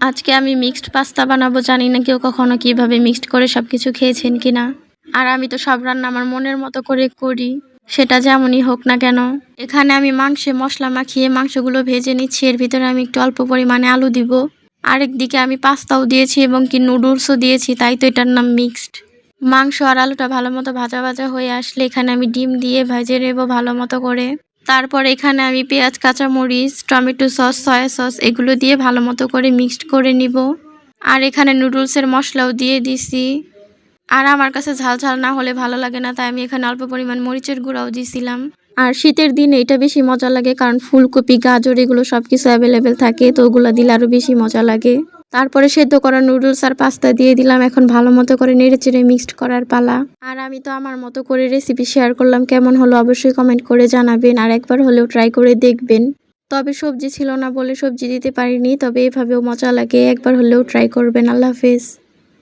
আজকে আমি mixed pasta বানাবো। জানি না কেউ কখনো কিভাবে মিক্সড করে সবকিছু খেয়েছেন কিনা। আর আমি তো সব রান্না আমার মনের মতো করে করি, সেটা যেমনই হোক না কেন। এখানে আমি মাংসে মশলা মাখিয়ে মাংসগুলো ভেজে নিচ্ছি। এর ভিতরে আমি একটু অল্প পরিমাণে আলু দিব। আরেকদিকে আমি পাস্তাও দিয়েছি এবং কি নুডলসও দিয়েছি, তাই তো এটার নাম মিক্সড। মাংস আর আলুটা ভালো মতো ভাজা ভাজা হয়ে আসলে এখানে আমি ডিম দিয়ে ভেজে নেব ভালো মতো করে। তারপর এখানে আমি পেঁয়াজ, কাঁচামরিচ, টমেটো সস, সয়া সস এগুলো দিয়ে ভালো মতো করে মিক্সড করে নিব। আর এখানে নুডলসের মশলাও দিয়ে দিছি। আর আমার কাছে ঝাল ঝাল না হলে ভালো লাগে না, তাই আমি এখানে অল্প পরিমাণ মরিচের গুঁড়াও দিছিলাম। আর শীতের দিনে এটা বেশি মজা লাগে, কারণ ফুলকপি, গাজর এগুলো সবকিছু অ্যাভেলেবেল থাকে, তো ওগুলো দিলে আরো বেশি মজা লাগে। তারপরে সেদ্ধ করা নুডলস আর পাস্তা দিয়ে দিলাম। এখন ভালো মতো করে নেড়েচেড়ে মিক্সড করার পালা। আর আমি তো আমার মতো করে রেসিপি শেয়ার করলাম, কেমন হলো অবশ্যই কমেন্ট করে জানাবেন। আর একবার হলেও ট্রাই করে দেখবেন। তবে সবজি ছিল না বলে সবজি দিতে পারিনি, তবে এভাবেও মজা লাগে। একবার হলেও ট্রাই করবেন। আল্লাহ হাফেজ।